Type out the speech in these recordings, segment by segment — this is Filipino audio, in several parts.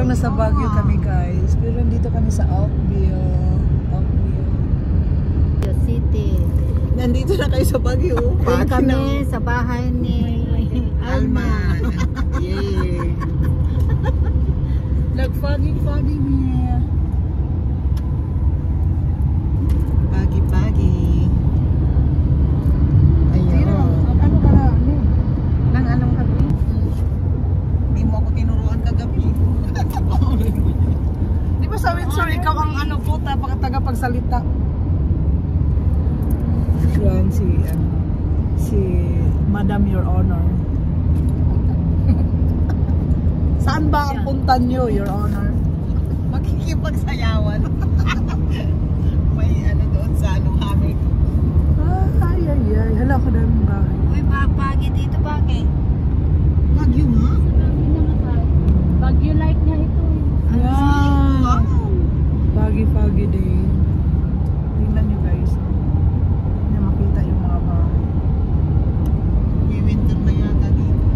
parang nasa Baguio kami guys. Pero nandito kami sa Oakville. The city. Nandito na kayo sa Baguio. Doon kami sa bahay ni Alma. Yeah. Nag-foggy niya. Pagi. Ayun. Ano ka na? Nang anong gabi? Hindi mo ako tinuruan kagabi. Di ba sa Windsor, ikaw ang ano po, tagapagsalita. Yan si Madam Your Honor. Saan ba ang punta nyo, Your Honor? Makikipagsayawan. May ano doon sa anong hammer. Ay. Hala ko dahil mong bahay. Uy, pagi dito, pagi. Baguio nga? Baguio like niya ito. Wow! Pagi day. Tingnan nyo guys. Hindi makita yung mga bahay. May winter na yata dito.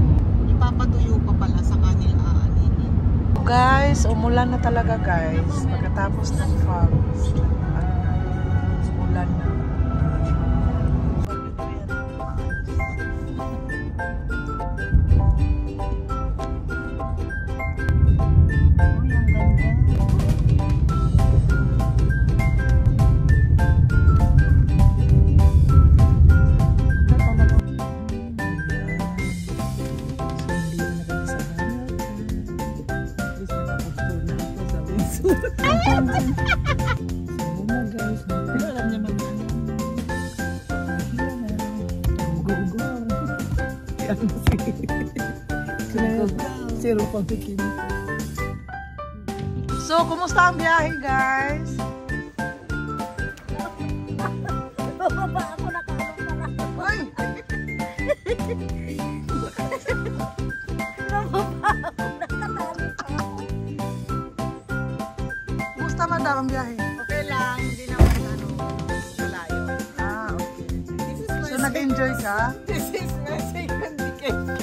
Ipapatuyo pa pala sa kanila aaninin. Guys, umulan na talaga guys. Pagkatapos ng fog. Umulan na. Zero pagkikin. So, kumusta ang biyahe, guys? Bababa ako nakakapala. Ay! Kumusta, madam, ang biyahe? Okay lang, hindi naman malayo. Okay. So, nag-enjoy ka? This is my second vacation.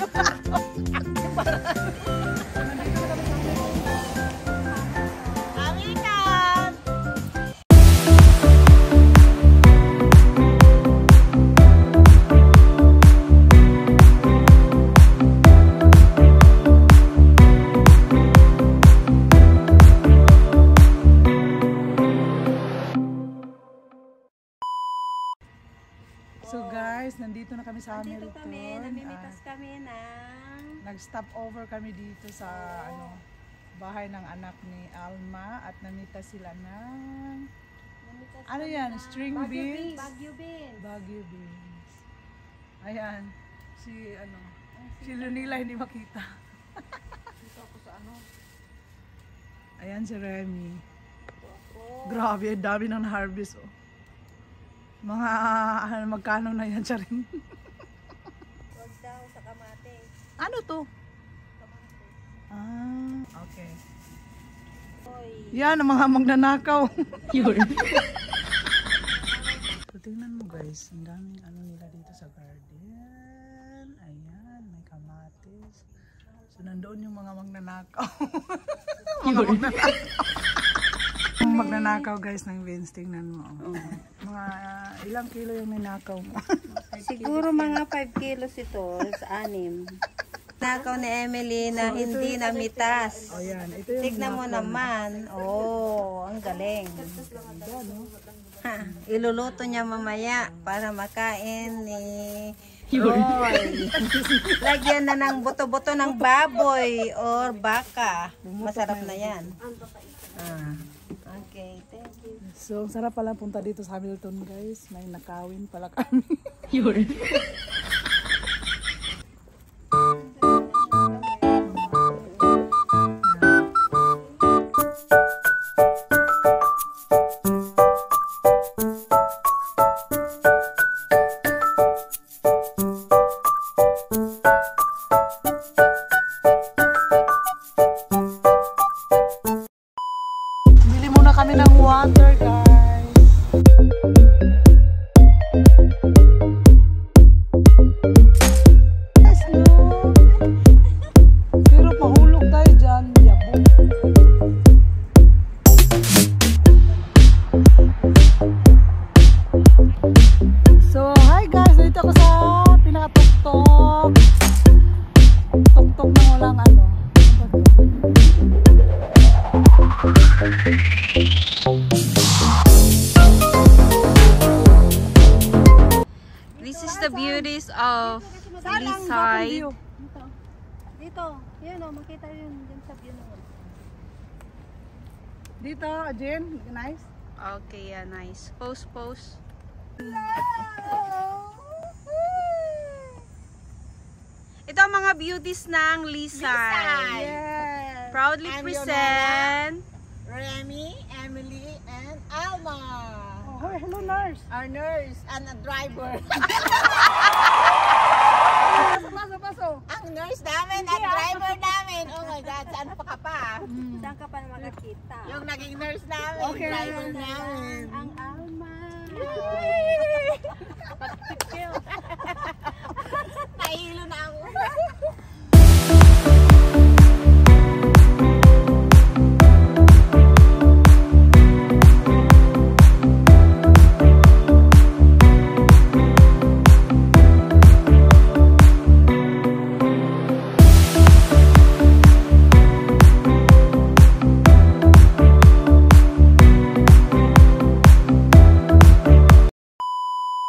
Amikan! So guys, nandito na kami sa Hamilton. Dito kami, namimitas kami ng... Nag-stop over kami dito sa bahay ng anak ni Alma at namita sila ng ano yan? String beans? Baguio beans. Baguio beans. Ayan. Si Lunila hindi makita. Dito ako sa ano. Ayan si Remy. Grabe, dami ng harvest oh. Mga magkano na yan siya rin. Huwag daw sa kamatis. Ano to? Kamatis. Okay. Oy. Yan, ang mga magnanakaw. Yun. So, tingnan mo guys, ang daming ano nila dito sa garden. Ayan, may kamatis. So, nandoon yung mga magnanakaw. Mga magnanakaw. Yung magnanakaw guys ng beans, tingnan mo. Mga ilang kilo yung ninakaw mo? Siguro mga 5 kilos ito, sa 6. Nakaw ni Emily na hindi namitas. O yan, ito yung Tignan mo naman. Oh, ang galing. Ha, iluluto niya mamaya para makain ni Roy. Lagyan na ng buto-buto ng baboy or baka. Masarap na yan. Okay, thank you. So, sarap pala punta dito sa Hamilton guys. May nakawin pala kami. Bili muna kami ng water guys. Yes, no. Pero mahulog tayo dyan. Yabo. This is the beauties of Lisay. Dito, yun o, makita yun dyan sa view naman. Dito, Jen, nice. Okay, yeah, nice. Pose, pose. Ito ang mga beauties ng Lisay. Yes. Proudly I'm present. Remy, Emily, and Alma. Oh, hello, nurse. Our nurse and a driver. Paso. Ang nurse namin at driver namin. Oh my God, saan pa ka pa? Saan ka pa na makakita? Yung naging nurse namin, Okay. driver namin. Ang Alma. Nahilo na ako.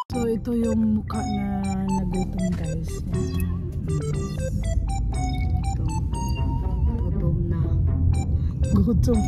So, ito yung mukha na nagutom, guys. Ito. Gutom na. Gutom.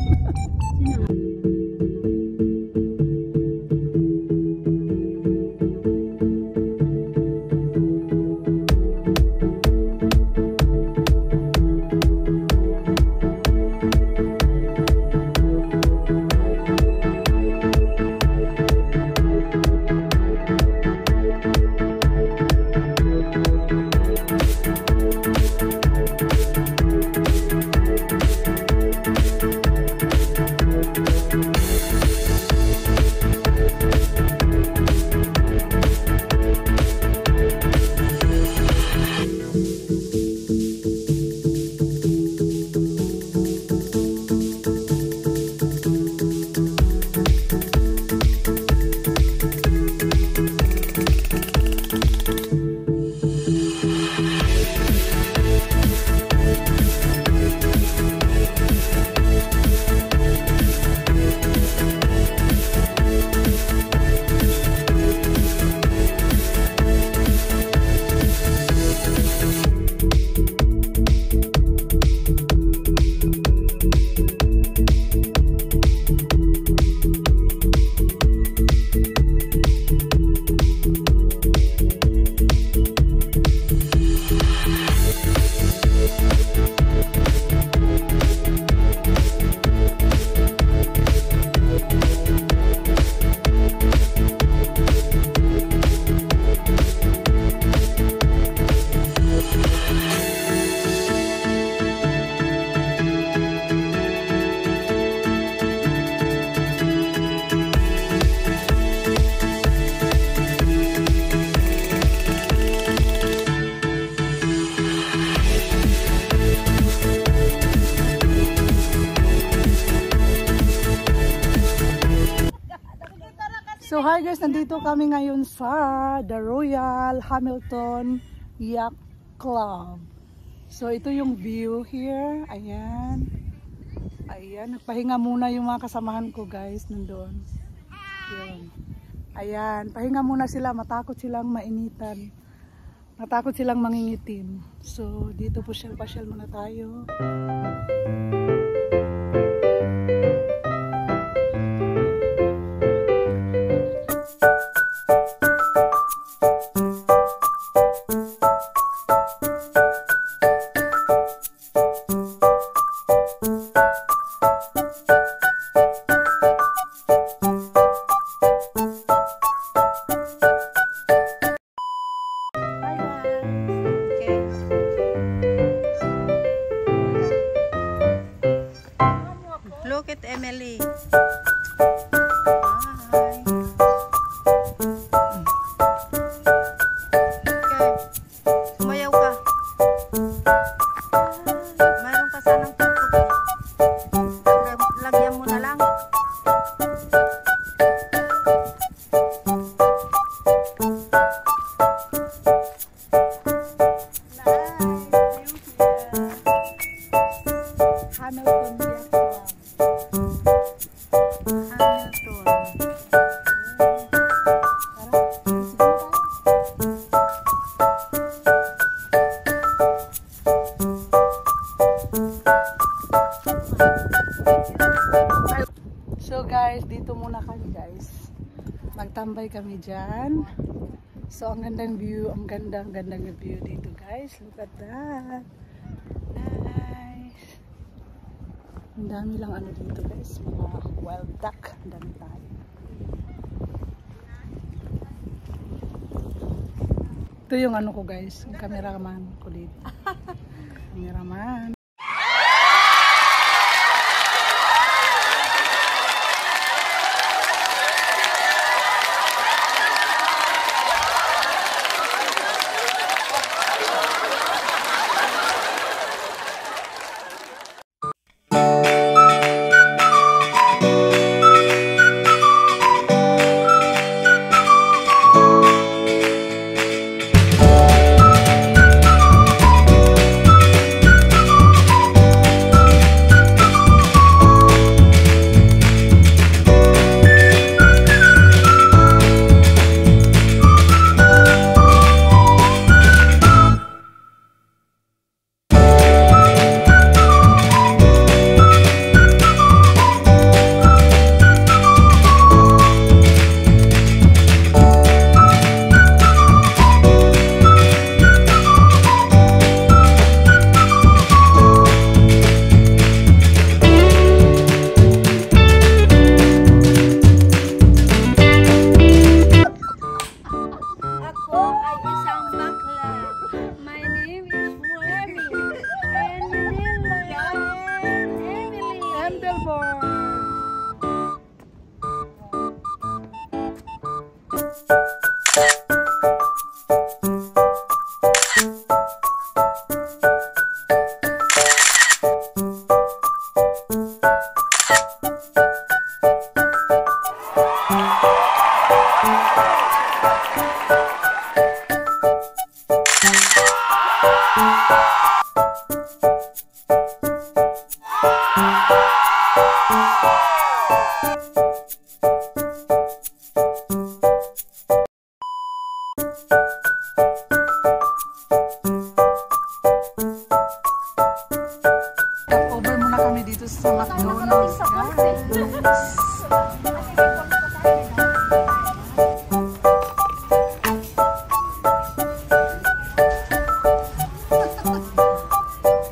So hi guys, nandito kami ngayon sa The Royal Hamilton Yacht Club. So ito yung view here. Ayan. Ayan, nagpahinga muna yung mga kasamahan ko guys nandoon. Yun. Ayan, pahinga muna sila, matakot silang mainitan. Matakot silang mangingitim. So dito po pasyal muna tayo. Look at Emily. Hi. Okay. Sumayaw ka. Mayroon ka sanang tugtog. Lagyan mo na lang. Hamilton Yacht Club. So guys, dito muna kami guys. Magtambay kami dyan. So ang gandang view, ang gandang view dito guys. Look at that. Nice. Ang dami lang ano dito guys, mga wild duck. Ang dami tayo. Ito yung ano ko guys, yung cameraman ko dito. Cameraman. Over muna kami dito sa McDonald's.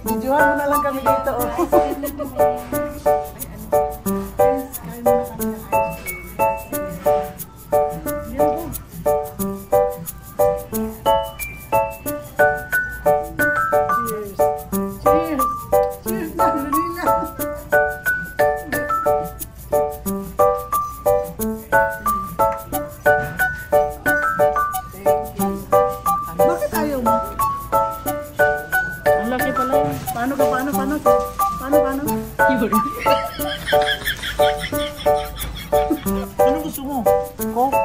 Videohan mo na lang kami dito. Bakit ayaw mo? Ang laki pala yun. Paano? Yun. Ano gusto mo? Coke?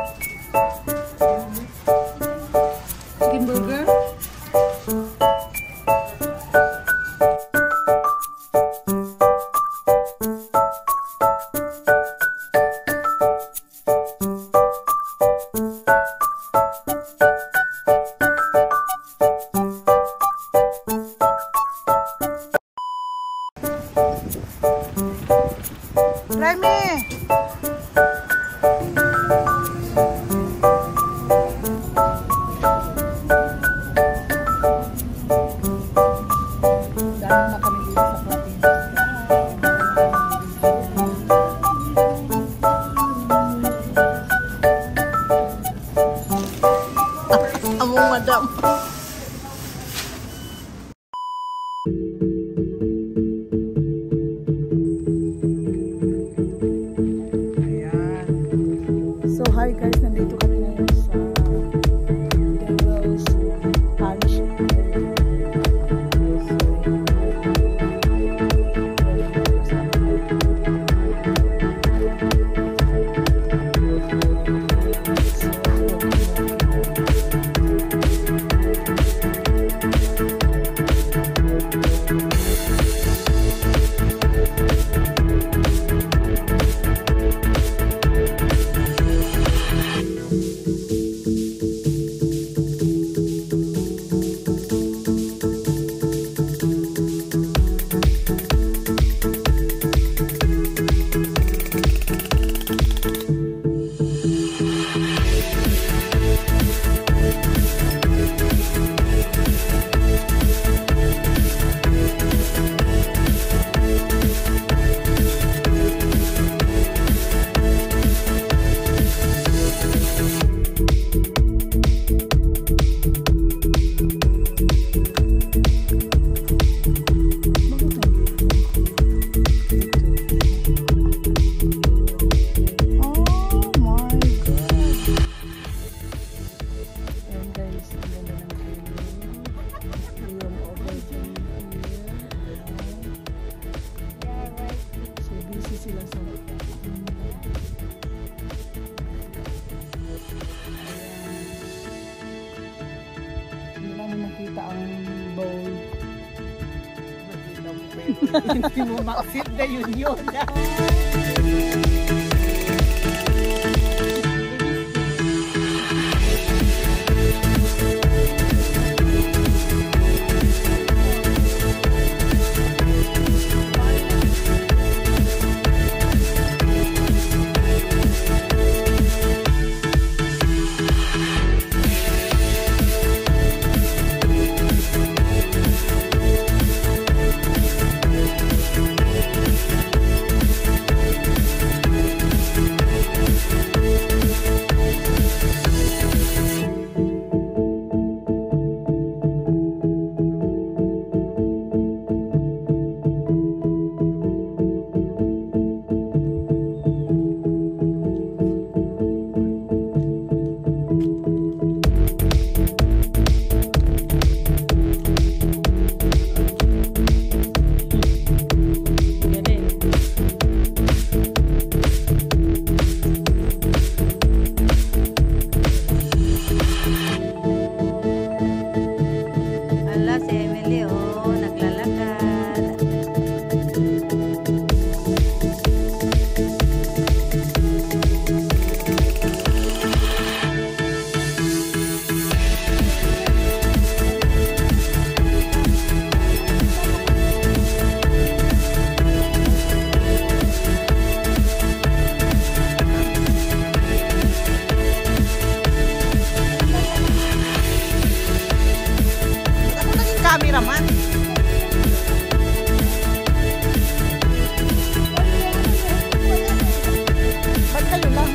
Chicken burger? Remy! Dahil na kami dito sa Platinum. Among madam. sila sa hindi namin nakita ang bowl. Hindi mo makasip na yun. Ala, si Emily, oh, naglalakad. Ako naging cameraman. Ba't kayo lang?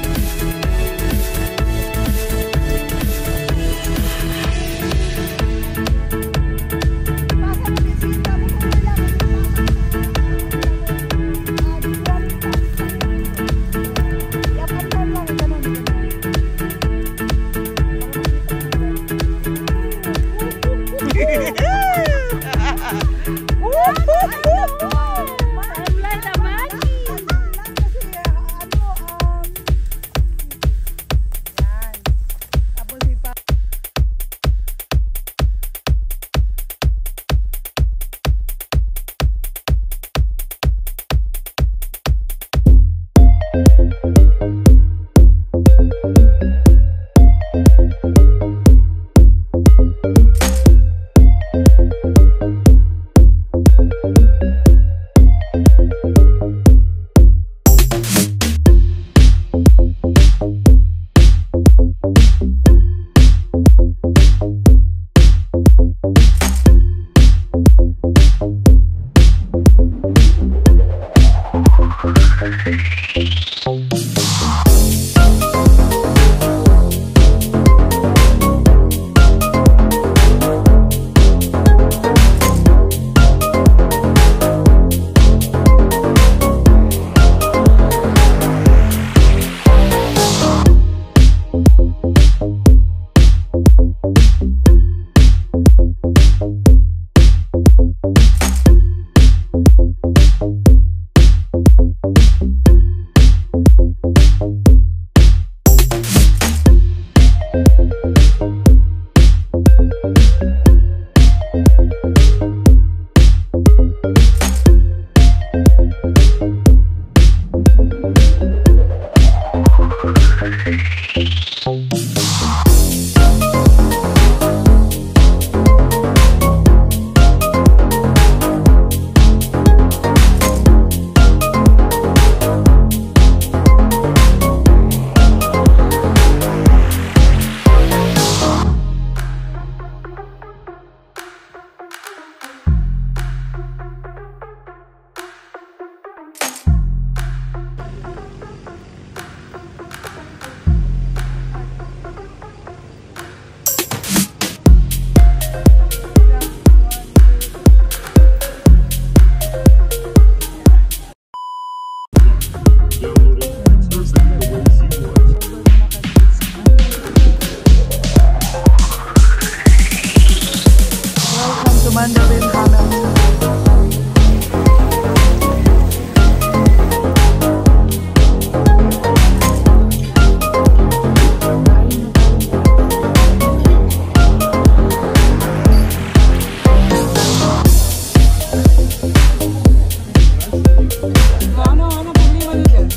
Ano problema niyo dyan?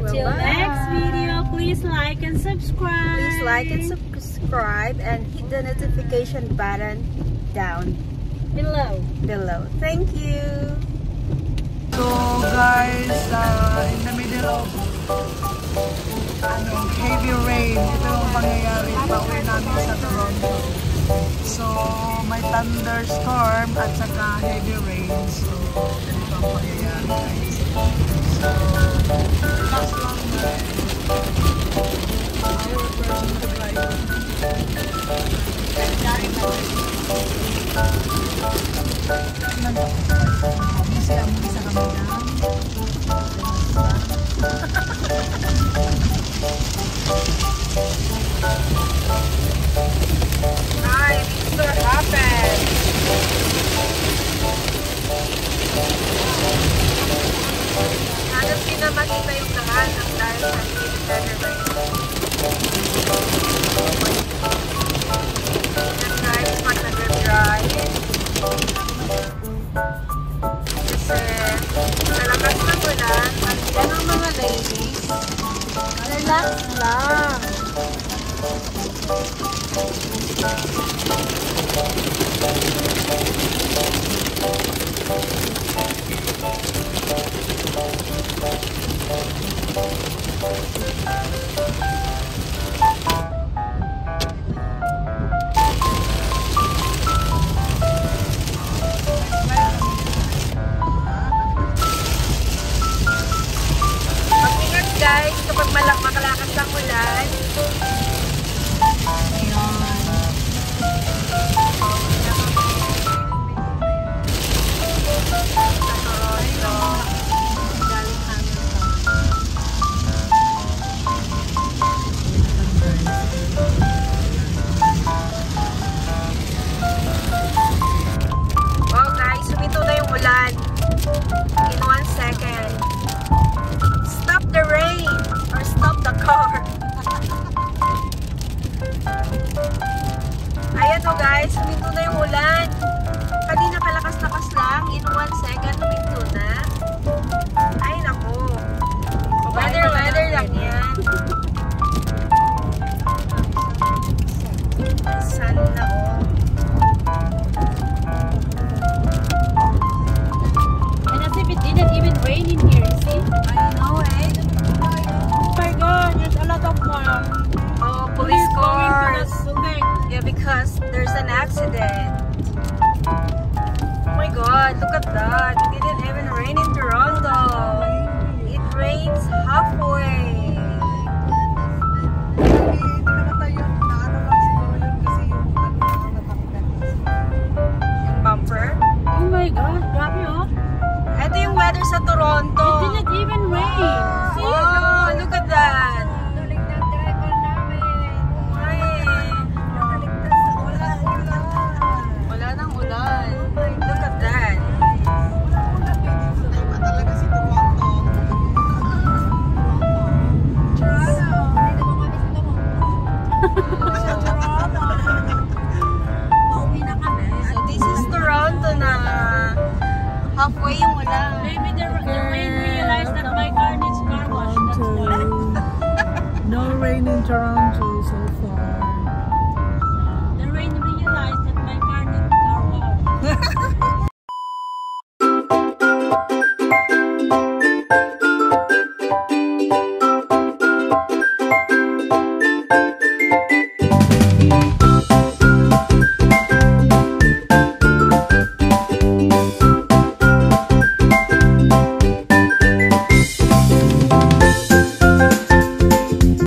Till Next video, please like and subscribe. Please like and subscribe and hit the notification button down below. Thank you. So guys, in the middle of heavy rain, ito yung pangyayari pauwi namin sa Toronto. So may thunderstorm at saka heavy rain. So ito ang pangyayari guys. So relax lang guys. Ayaw person to drive. Hi, Mr. Happen. Hanap din na makita yung lahat ng dahil sa internet. And guys, pag nag-drive, kasi malakas na ulan, at yan ang mga ladies, relax lang. Mag-ingat guys kapag makalakas ang ulan. Wow guys, sumito na yung ulan in 1 second. guys, huminto na yung ulan. Kanina kalakas-lakas lang. In 1 second, huminto na. Ay, naku. Weather lang yan. Sun na, oh. And as if it didn't even rain in here, see? I know, eh. Oh my God, there's a lot of Oh, police cars. building. Yeah, because there's an accident. Oh my God, look at that. It didn't even rain in Toronto. It rains halfway. Hindi naman tayo, naano lang siguro yun kasi yung natapitan. Yung bumper. Oh my God, grabe oh. Ito yung weather sa Toronto. It didn't even rain. See? Oh, look at that. Galing ng driver namin. Ay, Nakaligtas sa ulan. wala nang ulan. Look at that. Sanay pa talaga si Toronto. Dito mo kami sa Toronto. Pauwi na kami. So this is Toronto na. Halfway yung ulan. Maybe the rain realized that my car needs car wash. That's why. No rain in Toronto.